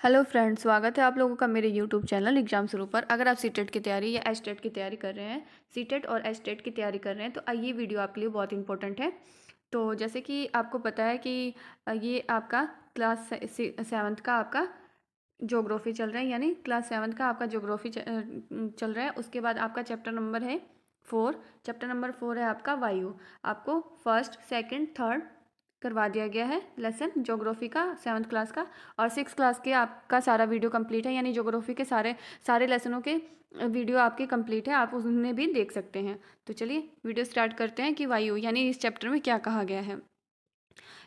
Hello friends, स्वागत है आप लोगों का मेरे यूट्यूब चैनल एग्जाम शुरू पर। अगर आप सीटेट की तैयारी या एचटेट की तैयारी कर रहे हैं, सीटेट और एचटेट की तैयारी कर रहे हैं, तो ये वीडियो आपके लिए बहुत इंपॉर्टेंट है। तो जैसे कि आपको पता है कि ये आपका क्लास सेवन्थ का आपका ज्योग्राफी चल रहा है, यानी क्लास सेवन्थ का आपका ज्योग्राफी चल रहा है। उसके बाद आपका चैप्टर नंबर है 4। चैप्टर नंबर 4 है आपका वायु। आपको फर्स्ट सेकंड थर्ड करवा दिया गया है लेसन ज्योग्राफी का सेवन्थ क्लास का। और सिक्स क्लास के आपका सारा वीडियो कंप्लीट है, यानी ज्योग्राफी के सारे सारे लेसनों के वीडियो आपके कंप्लीट है, आप उन्हें भी देख सकते हैं। तो चलिए वीडियो स्टार्ट करते हैं कि वायु यानी इस चैप्टर में क्या कहा गया है।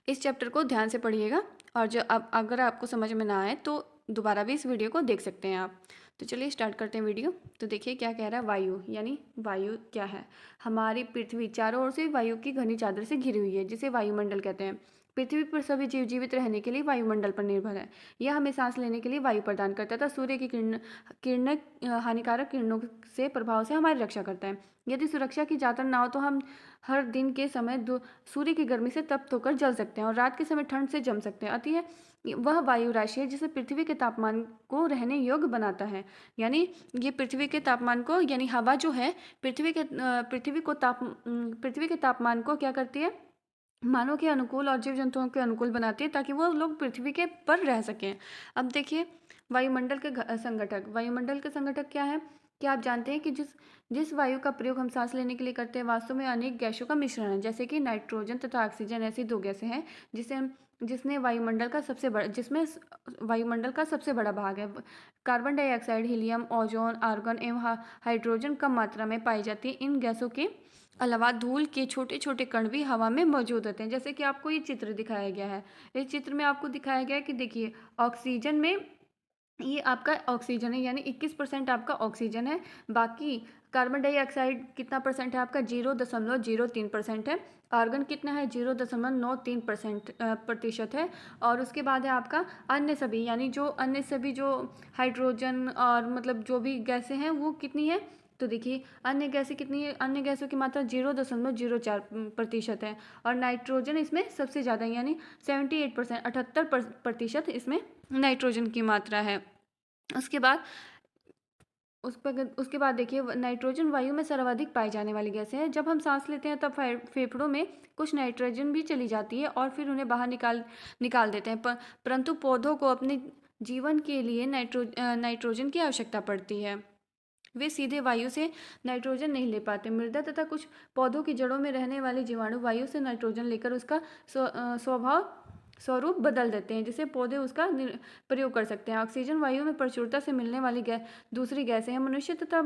इस चैप्टर को ध्यान से पढ़िएगा, और जो अब अगर आपको समझ में ना आए तो दोबारा भी इस वीडियो को देख सकते हैं आप। तो चलिए स्टार्ट करते हैं वीडियो। तो देखिए क्या कह रहा है। वायु यानी वायु क्या है। हमारी पृथ्वी चारों ओर से वायु की घनी चादर से घिरी हुई है, जिसे वायुमंडल कहते हैं। पृथ्वी पर सभी जीव जीवित रहने के लिए वायुमंडल पर निर्भर है। यह हमें सांस लेने के लिए वायु प्रदान करता है तथा सूर्य की किरण हानिकारक किरणों से प्रभाव से हमारी रक्षा करता है। यदि सुरक्षा की चादर ना हो तो हम हर दिन के समय सूर्य की गर्मी से तप्त होकर जल सकते हैं और रात के समय ठंड से जम सकते हैं। अतः वह वायु राशि है जिसे पृथ्वी के तापमान को रहने योग्य बनाता है। यानी ये पृथ्वी के तापमान को, यानी हवा जो है पृथ्वी के तापमान को क्या करती है, मानव के अनुकूल और जीव जंतुओं के अनुकूल बनाती है, ताकि वो लोग पृथ्वी के पर रह सकें। अब देखिए वायुमंडल के संगठक। वायुमंडल के संगठक क्या है। क्या आप जानते हैं कि जिस जिस वायु का प्रयोग हम सांस लेने के लिए करते हैं, वास्तव में अनेक गैसों का मिश्रण है, जैसे कि नाइट्रोजन तथा ऑक्सीजन ऐसी दो गैसें हैं जिसे हम जिसने वायुमंडल का सबसे बड़ा जिसमें वायुमंडल का सबसे बड़ा भाग है। Carbon dioxide, helium, ozone, argon एवं हाइड्रोजन कम मात्रा में पाई जाती है। इन गैसों के अलावा धूल के छोटे छोटे कण भी हवा में मौजूद होते हैं, जैसे कि आपको ये चित्र दिखाया गया है। इस चित्र में आपको दिखाया गया है कि देखिए ऑक्सीजन में ये आपका ऑक्सीजन है, यानी 21% आपका ऑक्सीजन है। बाकी कार्बन डाइऑक्साइड कितना परसेंट है आपका, 0.03% है। आर्गन कितना है, 0.93% प्रतिशत है। और उसके बाद है आपका अन्य सभी, यानी जो अन्य सभी जो हाइड्रोजन और मतलब जो भी गैसें हैं वो कितनी है। तो देखिए अन्य गैसें कितनी है, अन्य गैसों की मात्रा 0.04% है। और नाइट्रोजन इसमें सबसे ज़्यादा है, यानी 78%, 78% इसमें नाइट्रोजन की मात्रा है। उसके बाद उसके बाद देखिए नाइट्रोजन वायु में सर्वाधिक पाई जाने वाली गैस है। जब हम सांस लेते हैं तब फेफड़ों में कुछ नाइट्रोजन भी चली जाती है और फिर उन्हें बाहर निकाल देते हैं, परंतु पौधों को अपने जीवन के लिए नाइट्रोजन की आवश्यकता पड़ती है। वे सीधे वायु से नाइट्रोजन नहीं ले पाते। मृदा तथा कुछ पौधों की जड़ों में रहने वाले जीवाणु वायु से नाइट्रोजन लेकर उसका स्वरूप बदल देते हैं, जिससे पौधे उसका प्रयोग कर सकते हैं। ऑक्सीजन वायु में प्रचुरता से मिलने वाली दूसरी गैसें हैं। मनुष्य तथा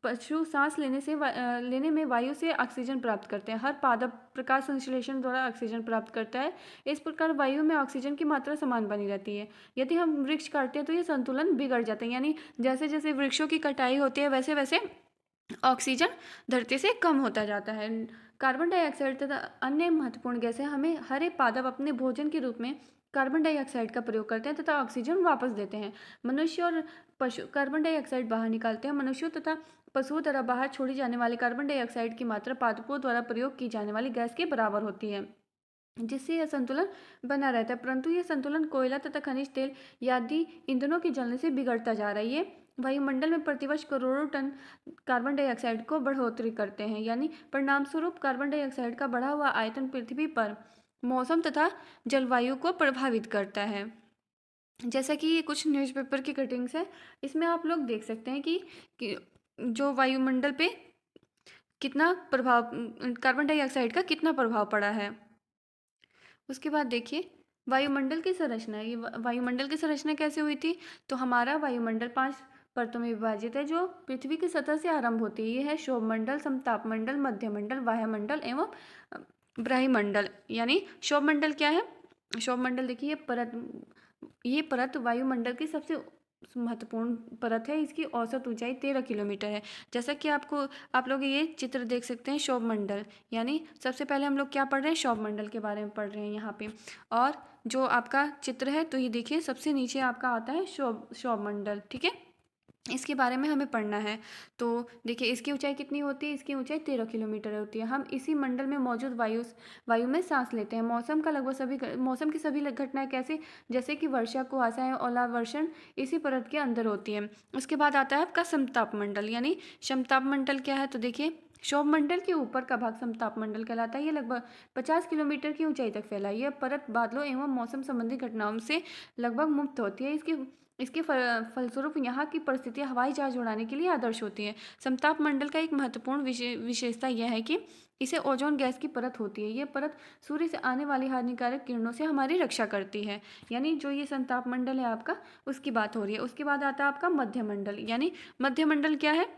पशु सांस लेने में वायु से ऑक्सीजन प्राप्त करते हैं। हर पादप प्रकाश संश्लेषण द्वारा ऑक्सीजन प्राप्त करता है। इस प्रकार वायु में ऑक्सीजन की मात्रा समान बनी रहती है। यदि हम वृक्ष काटते हैं तो ये संतुलन बिगड़ जाता है, यानी जैसे जैसे वृक्षों की कटाई होती है वैसे वैसे ऑक्सीजन धरती से कम होता जाता है। कार्बन डाइऑक्साइड तथा अन्य महत्वपूर्ण गैसें हमें हरे पादप अपने भोजन के रूप में कार्बन डाइऑक्साइड का प्रयोग करते हैं तथा ऑक्सीजन वापस देते हैं। मनुष्य और पशु कार्बन डाइऑक्साइड बाहर निकालते हैं। मनुष्यों तथा पशुओं द्वारा बाहर छोड़ी जाने वाले कार्बन डाइऑक्साइड की मात्रा पादपों द्वारा प्रयोग की जाने वाली गैस के बराबर होती है, जिससे यह संतुलन बना रहता है। परंतु यह संतुलन कोयला तथा खनिज तेल आदि ईंधनों के जलने से बिगड़ता जा रहा है। ये वायुमंडल में प्रतिवर्ष करोड़ों टन कार्बन डाइऑक्साइड को बढ़ोतरी करते हैं, यानी परिणाम स्वरूप कार्बन डाइऑक्साइड का बढ़ा हुआ आयतन पृथ्वी पर मौसम तथा जलवायु को प्रभावित करता है। जैसा कि ये कुछ न्यूज़पेपर की कटिंग्स है, इसमें आप लोग देख सकते हैं कि जो वायुमंडल पे कितना प्रभाव कार्बन डाइऑक्साइड का कितना प्रभाव पड़ा है। उसके बाद देखिए वायुमंडल की संरचना। ये वायुमंडल की संरचना कैसे हुई थी। तो हमारा वायुमंडल 5 परतों में विभाजित है, जो पृथ्वी की सतह से आरंभ होती है। ये है शोभमंडल, समतापमंडल, मध्यमंडल, वायुमंडल एवं ब्रह्मंडल। यानी शोभमंडल क्या है। शोभमंडल देखिए ये परत वायुमंडल की सबसे महत्वपूर्ण परत है। इसकी औसत ऊंचाई 13 किलोमीटर है। जैसा कि आप लोग ये चित्र देख सकते हैं शोभमंडल, यानी सबसे पहले हम लोग क्या पढ़ रहे हैं, शोभमंडल के बारे में पढ़ रहे हैं यहाँ पे। और जो आपका चित्र है तो ये देखिए सबसे नीचे आपका आता है शोभमंडल, ठीक है। इसके बारे में हमें पढ़ना है। तो देखिए, इसकी ऊंचाई कितनी होती है? इसकी ऊंचाई 13 किलोमीटर होती है। हम इसी मंडल में मौजूद वायु में सांस लेते हैं। मौसम की सभी घटनाएं कैसे, जैसे कि वर्षा, कुहासा, ओलावर्षण, इसी परत के अंदर होती है। उसके बाद आता है आपका समताप मंडल। यानी समताप मंडल क्या है? तो देखिए, क्षोभ मंडल के ऊपर का भाग समताप मंडल कहलाता है। ये लगभग 50 किलोमीटर की ऊंचाई तक फैला है। यह परत बादलों एवं मौसम संबंधी घटनाओं से लगभग मुक्त होती है। इसके फलस्वरूप यहाँ की परिस्थितियाँ हवाई जहाज उड़ाने के लिए आदर्श होती हैं। समताप मंडल का एक महत्वपूर्ण विशेषता यह है कि इसे ओजोन गैस की परत होती है। यह परत सूर्य से आने वाली हानिकारक किरणों से हमारी रक्षा करती है। यानी जो ये समताप मंडल है आपका, उसकी बात हो रही है। उसके बाद आता है आपका मध्य मंडल। यानी मध्य मंडल क्या है?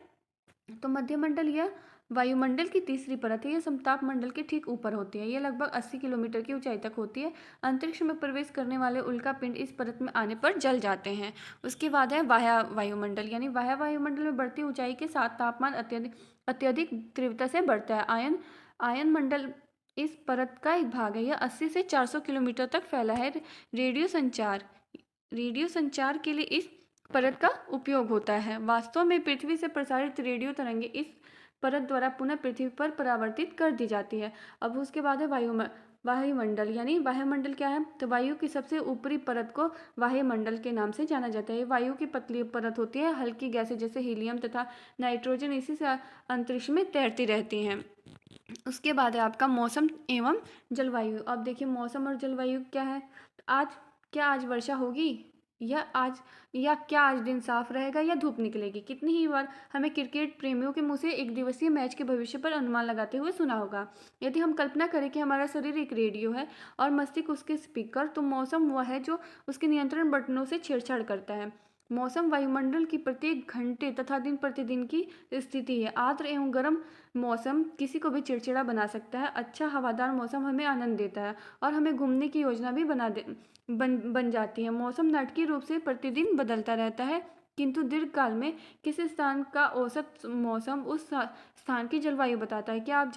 तो मध्य मंडल यह वायुमंडल की तीसरी परत है। यह समताप मंडल के ठीक ऊपर होती है। यह लगभग 80 किलोमीटर की ऊंचाई तक होती है। अंतरिक्ष में प्रवेश करने वाले उल्का पिंड इस परत में आने पर जल जाते हैं। उसके बाद है बाह्य वायुमंडल। यानी बाह्य वायुमंडल में बढ़ती ऊंचाई के साथ तापमान अत्यधिक तीव्रता से बढ़ता है। आयन मंडल इस परत का एक भाग है। यह 80 से 400 किलोमीटर तक फैला है। रेडियो संचार के लिए इस परत का उपयोग होता है। वास्तव में पृथ्वी से प्रसारित रेडियो तरंगे इस परत द्वारा पुनः पृथ्वी पर परावर्तित कर दी जाती है। अब उसके बाद है वायुमंडल। यानी वायुमंडल क्या है? तो वायु की सबसे ऊपरी परत को वायुमंडल के नाम से जाना जाता है। वायु की पतली परत होती है। हल्की गैसें जैसे हीलियम तथा नाइट्रोजन इसी से अंतरिक्ष में तैरती रहती हैं। उसके बाद है आपका मौसम एवं जलवायु। अब देखिए, मौसम और जलवायु क्या है? आज वर्षा होगी, या क्या आज दिन साफ रहेगा, या धूप निकलेगी? कितनी ही बार हमें क्रिकेट प्रेमियों के मुंह से एक दिवसीय मैच के भविष्य पर अनुमान लगाते हुए सुना होगा। यदि हम कल्पना करें कि हमारा शरीर एक रेडियो है और मस्तिष्क उसके स्पीकर, तो मौसम वह है जो उसके नियंत्रण बटनों से छेड़छाड़ करता है। मौसम वायुमंडल की प्रत्येक घंटे तथा दिन प्रतिदिन की स्थिति है। आर्द्र एवं गर्म मौसम किसी को भी चिड़चिड़ा बना सकता है। अच्छा हवादार मौसम हमें आनंद देता है और हमें घूमने की योजना भी बन जाती है। मौसम नाटकीय रूप से प्रतिदिन बदलता रहता है, किंतु दीर्घकाल में किसी स्थान का औसत मौसम उस स्थान की जलवायु बताता है। क्या आप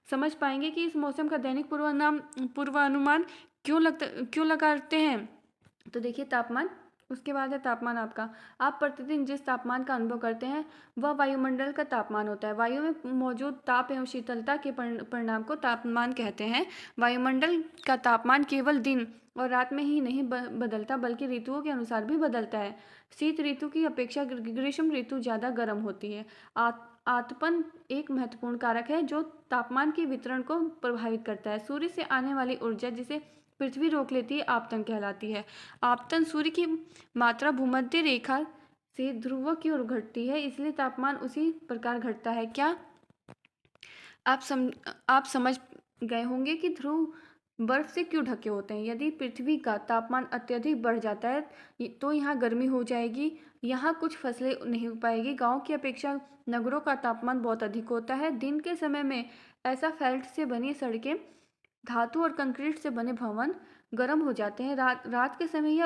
समझ पाएंगे कि इस मौसम का दैनिक पूर्वानुमान क्यों लगाते हैं? तो देखिए, तापमान। उसके बाद है तापमान आपका। आप प्रतिदिन जिस तापमान का अनुभव करते हैं वह वायुमंडल का तापमान होता है। वायु में मौजूद ताप एवं शीतलता के परिणाम को तापमान कहते हैं। वायुमंडल का तापमान केवल दिन और रात में ही नहीं बदलता, बल्कि ऋतुओं के अनुसार भी बदलता है। शीत ऋतु की अपेक्षा ग्रीष्म ऋतु ज़्यादा गर्म होती है। आतपन एक महत्वपूर्ण कारक है जो तापमान के वितरण को प्रभावित करता है। सूर्य से आने वाली ऊर्जा जिसे पृथ्वी रोक लेती है, आपतन कहलाती है। आपतन सूर्य की मात्रा भूमध्य रेखा से ध्रुव की ओर घटती है, इसलिए तापमान उसी प्रकार घटता है। क्या आप समझ गए होंगे कि ध्रुव बर्फ से क्यों ढके होते हैं? यदि पृथ्वी का तापमान अत्यधिक बढ़ जाता है तो यहाँ गर्मी हो जाएगी, यहाँ कुछ फसलें नहीं हो पाएगी। गांव की अपेक्षा नगरों का तापमान बहुत अधिक होता है। दिन के समय में एसाफेल्ट से बनी सड़कें, धातु और कंक्रीट से बने भवन गर्म हो जाते हैं। रात के समय यह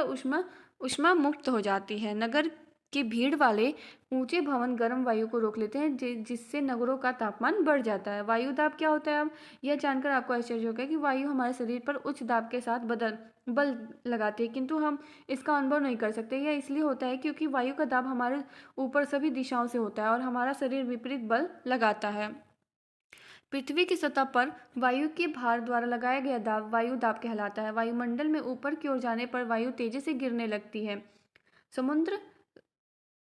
ऊष्मा मुक्त हो जाती है। नगर के भीड़ वाले ऊंचे भवन गर्म वायु को रोक लेते हैं, जिससे नगरों का तापमान बढ़ जाता है। वायु दाब क्या होता है? अब यह जानकर आपको आश्चर्य होगा कि वायु हमारे शरीर पर उच्च दाब के साथ बल लगाती है, किंतु हम इसका अनुभव नहीं कर सकते। यह इसलिए होता है क्योंकि वायु का दाब हमारे ऊपर सभी दिशाओं से होता है और हमारा शरीर विपरीत बल लगाता है। पृथ्वी की सतह पर वायु के भार द्वारा लगाया गया दाब वायु दाब कहलाता है। वायुमंडल में ऊपर की ओर जाने पर वायु तेजी से गिरने लगती है। समुद्र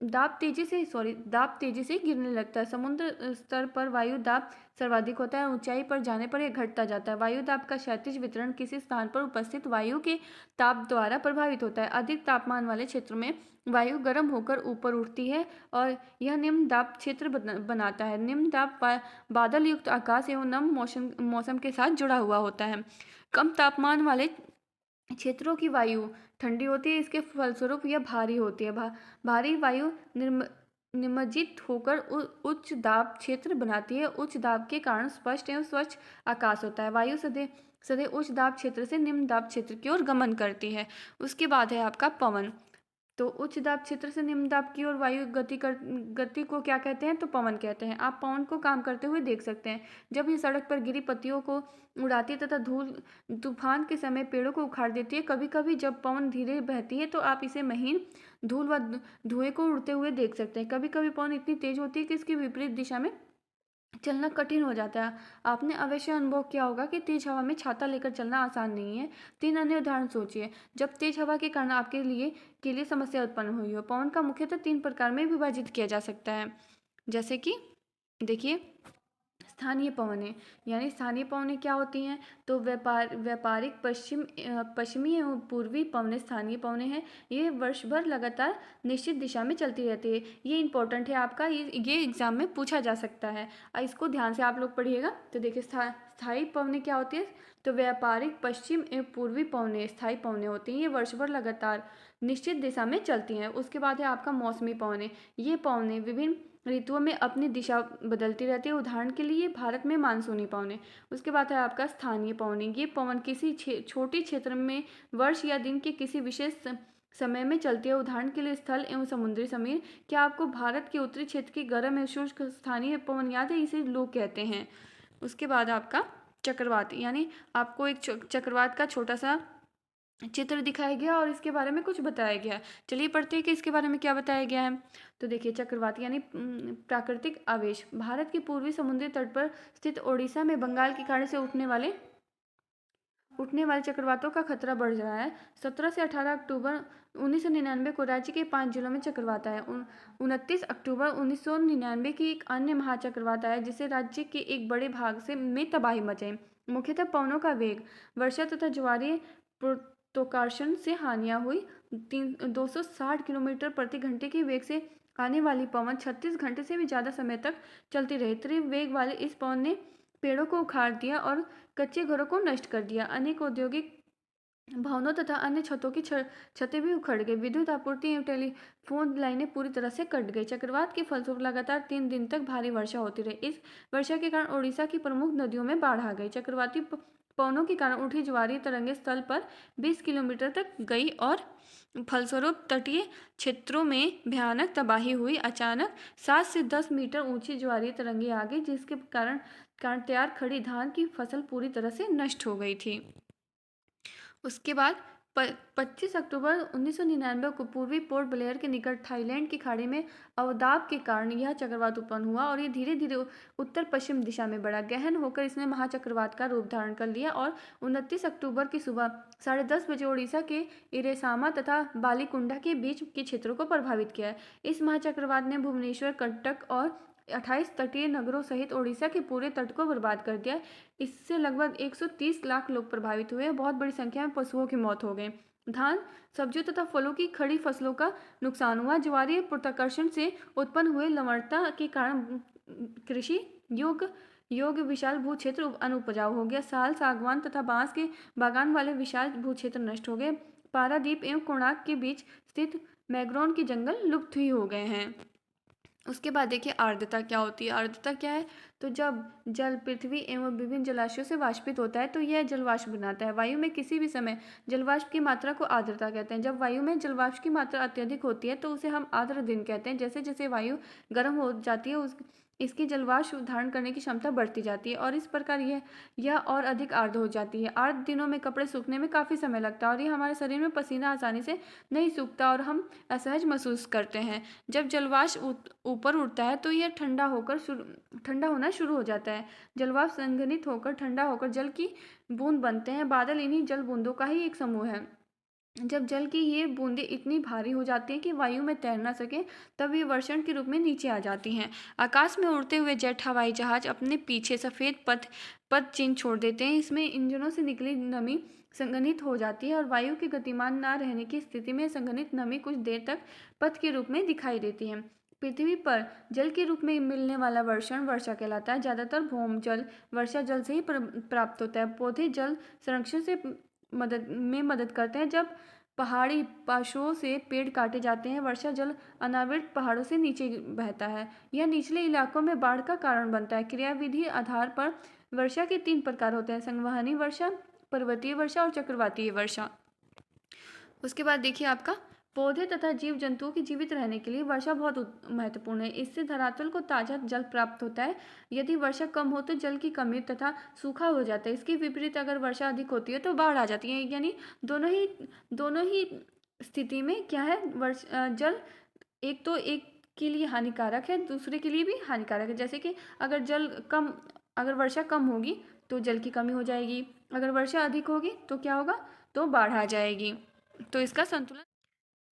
दाब तेजी से गिरने लगता है। समुद्र स्तर पर वायु दाब सर्वाधिक होता है। ऊंचाई पर जाने पर यह घटता जाता है। वायु दाब का क्षैतिज वितरण किसी स्थान पर उपस्थित वायु के ताप द्वारा प्रभावित होता है। अधिक तापमान वाले क्षेत्र में वायु गर्म होकर ऊपर उठती है और यह निम्न दाब क्षेत्र बनाता है। निम्न दाब बादल युक्त आकाश एवं नम मौसम के साथ जुड़ा हुआ होता है। कम तापमान वाले क्षेत्रों की वायु ठंडी होती है। इसके फलस्वरूप यह भारी होती है। भारी वायु निमज्जित होकर उच्च दाब क्षेत्र बनाती है। उच्च दाब के कारण स्पष्ट एवं स्वच्छ आकाश होता है। वायु सदैव उच्च दाब क्षेत्र से निम्न दाब क्षेत्र की ओर गमन करती है। उसके बाद है आपका पवन। तो उच्च दाब क्षेत्र से निम्न दाब की ओर वायु गति को क्या कहते हैं? तो पवन कहते हैं। आप पवन को काम करते हुए देख सकते हैं। जब ये सड़क पर गिरी पत्तियों को उड़ाती है तथा धूल तूफान के समय पेड़ों को उखाड़ देती है। कभी कभी जब पवन धीरे बहती है तो आप इसे महीन धूल व धुएं को उड़ते हुए देख सकते हैं। कभी कभी पवन इतनी तेज होती है कि इसकी विपरीत दिशा में चलना कठिन हो जाता है। आपने अवश्य अनुभव किया होगा कि तेज हवा में छाता लेकर चलना आसान नहीं है। 3 अन्य उदाहरण सोचिए जब तेज हवा के कारण आपके लिए समस्या उत्पन्न हुई हो। पवन का मुख्यतः 3 प्रकार में विभाजित किया जा सकता है। जैसे कि देखिए, स्थानीय पवनें, यानी स्थानीय पवनें क्या होती हैं? तो व्यापारिक पश्चिमी एवं पूर्वी पवनें स्थानीय पवनें हैं। ये वर्ष भर लगातार निश्चित दिशा में चलती रहती है। ये इंपॉर्टेंट है आपका, ये एग्जाम में पूछा जा सकता है। इसको ध्यान से आप लोग पढ़िएगा। तो देखिए, स्थायी पवनें क्या होती है? तो व्यापारिक पश्चिम एवं पूर्वी पवनें स्थायी पवनें होती हैं। ये वर्ष भर लगातार निश्चित दिशा में चलती हैं। उसके बाद है आपका मौसमी पवनें। ये पवनें विभिन्न ऋतुओं में अपनी दिशा बदलती रहती है। उदाहरण के लिए भारत में मानसूनी पवनें। उसके बाद है आपका स्थानीय पवनें। ये पवन किसी छोटी क्षेत्र में वर्ष या दिन के किसी विशेष समय में चलती है। उदाहरण के लिए स्थल एवं समुद्री समीर। क्या आपको भारत के उत्तरी क्षेत्र की गर्म एवं शुष्क स्थानीय पवन याद है? इसे लू कहते हैं। उसके बाद आपका चक्रवात, यानी आपको एक चक्रवात का छोटा सा चित्र दिखाया गया और इसके बारे में कुछ बताया गया। चलिए पढ़ते हैं कि इसके बारे में क्या बताया गया है। तो देखिए, चक्रवात यानी प्राकृतिक आवेश। भारत के पूर्वी समुद्री तट पर स्थित ओडिशा में बंगाल की खाड़ी से उठने वाले चक्रवातों का खतरा बढ़ रहा है। 17 से 18 अक्टूबर 1999 को राज्य के 5 जिलों में चक्रवात आया। 29 अक्टूबर 1999 की एक अन्य महाचक्रवात आया जिससे राज्य के एक बड़े भाग में तबाही मचाई। मुख्यतः पवनों का वेग, वर्षा तथा ज्वारीय गुरुत्वाकर्षण से हानियां हुई। 260 किलोमीटर प्रति घंटे के वेग से आने वाली पवन 36 घंटे से भी ज्यादा समय तक चलती रही। तीव्र वेग वाले इस पवन ने पेड़ों को उखाड़ दिया और कच्चे घरों को नष्ट कर दिया। अनेक औद्योगिक भवनों तथा अन्य छतों की छतें भी उखड़ गई। विद्युत आपूर्ति एवं टेलीफोन लाइनें पूरी तरह से कट गई। चक्रवात के फलस्वरूप लगातार 3 दिन तक भारी वर्षा होती रही। इस वर्षा के कारण ओडिशा की प्रमुख नदियों में बाढ़ आ गई। चक्रवाती पवनों के कारण उठी ज्वारीय तरंगें स्थल पर 20 किलोमीटर तक गई और फलस्वरूप तटीय क्षेत्रों में भयानक तबाही हुई। अचानक 7 से 10 मीटर ऊंची ज्वारीय तरंगें आ गई जिसके कारण तैयार खड़ी धान की फसल पूरी तरह से नष्ट हो गई थी। उसके बाद 25 अक्टूबर 1999 को पूर्वी पोर्ट ब्लेयर के निकट थाईलैंड की खाड़ी में अवदाब के कारण यह चक्रवात उत्पन्न हुआ और ये धीरे धीरे उत्तर पश्चिम दिशा में बढ़ा। गहन होकर इसने महाचक्रवात का रूप धारण कर लिया और 29 अक्टूबर की सुबह 10:30 बजे ओडिशा के इरेसामा तथा बालीकुंडा के बीच के क्षेत्रों को प्रभावित किया। इस महाचक्रवात ने भुवनेश्वर, कटक और 28 तटीय नगरों सहित ओडिशा के पूरे तट को बर्बाद कर दिया। इससे लगभग 130 लाख लोग प्रभावित हुए। बहुत बड़ी संख्या में पशुओं की मौत हो गई। धान, सब्जियों तथा फलों की खड़ी फसलों का नुकसान हुआ। ज्वारीय गुरुत्वाकर्षण से उत्पन्न हुए लवणता के कारण कृषि योग्य विशाल भू क्षेत्र अनुपजाऊ हो गया। साल, सागवान तथा बांस के बागान वाले विशाल भू क्षेत्र नष्ट हो गए। पारादीप एवं कोणार्क के बीच स्थित मैग्रोन के जंगल लुप्त ही हो गए हैं। उसके बाद देखिए, आर्द्रता क्या होती है। आर्द्रता क्या है? तो जब जल पृथ्वी एवं विभिन्न जलाशयों से वाष्पित होता है तो यह जलवाष्प बनाता है। वायु में किसी भी समय जलवाष्प की मात्रा को आर्द्रता कहते हैं। जब वायु में जलवाष्प की मात्रा अत्यधिक होती है तो उसे हम आर्द्र दिन कहते हैं। जैसे जैसे वायु गर्म हो जाती है इसकी जलवाष्प धारण करने की क्षमता बढ़ती जाती है और इस प्रकार यह और अधिक आर्द्र हो जाती है। आर्द्र दिनों में कपड़े सूखने में काफ़ी समय लगता है और ये हमारे शरीर में पसीना आसानी से नहीं सूखता और हम असहज महसूस करते हैं। जब जलवाष्प ऊपर उठता है तो यह ठंडा होना शुरू हो जाता है। जलवाष्प संघनित होकर ठंडा होकर जल की बूंद बनते हैं। बादल इन्हीं जल बूंदों का ही एक समूह है। जब जल की ये बूंदें इतनी भारी हो जाती हैं कि वायु में तैर ना सके तब ये वर्षण के रूप में नीचे आ जाती हैं। आकाश में उड़ते हुए जेट हवाई जहाज अपने पीछे सफ़ेद पथ चिन्ह छोड़ देते हैं। इसमें इंजनों से निकली नमी संघनित हो जाती है और वायु के गतिमान न रहने की स्थिति में संघनित नमी कुछ देर तक पथ के रूप में दिखाई देती है। पृथ्वी पर जल के रूप में मिलने वाला वर्षण वर्षा कहलाता है। ज़्यादातर भौम जल वर्षा जल से ही प्राप्त होता है। पौधे जल संरक्षण से मदद करते हैं। जब पहाड़ी पाशों से पेड़ काटे जाते हैं वर्षा जल अनावृत पहाड़ों से नीचे बहता है। यह निचले इलाकों में बाढ़ का कारण बनता है। क्रियाविधि आधार पर वर्षा के 3 प्रकार होते हैं: संवहनी वर्षा, पर्वतीय वर्षा और चक्रवातीय वर्षा। उसके बाद देखिए आपका पौधे तथा जीव जंतुओं के जीवित रहने के लिए वर्षा बहुत महत्वपूर्ण है। इससे धरातल को ताज़ा जल प्राप्त होता है। यदि वर्षा कम हो तो जल की कमी तथा सूखा हो जाता है। इसके विपरीत अगर वर्षा अधिक होती है तो बाढ़ आ जाती है। यानी दोनों ही स्थिति में क्या है, जल एक तो एक के लिए हानिकारक है, दूसरे के लिए भी हानिकारक है। जैसे कि अगर वर्षा कम होगी तो जल की कमी हो जाएगी, अगर वर्षा अधिक होगी तो क्या होगा, तो बाढ़ आ जाएगी। तो इसका संतुलन,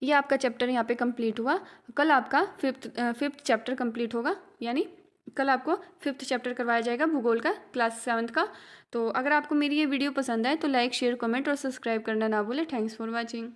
ये आपका चैप्टर यहाँ पे कंप्लीट हुआ। कल आपका फिफ्थ चैप्टर कंप्लीट होगा, यानी कल आपको फिफ्थ चैप्टर करवाया जाएगा भूगोल का, क्लास 7th का। तो अगर आपको मेरी ये वीडियो पसंद आए तो लाइक, शेयर, कमेंट और सब्सक्राइब करना ना भूलें। Thanks for watching.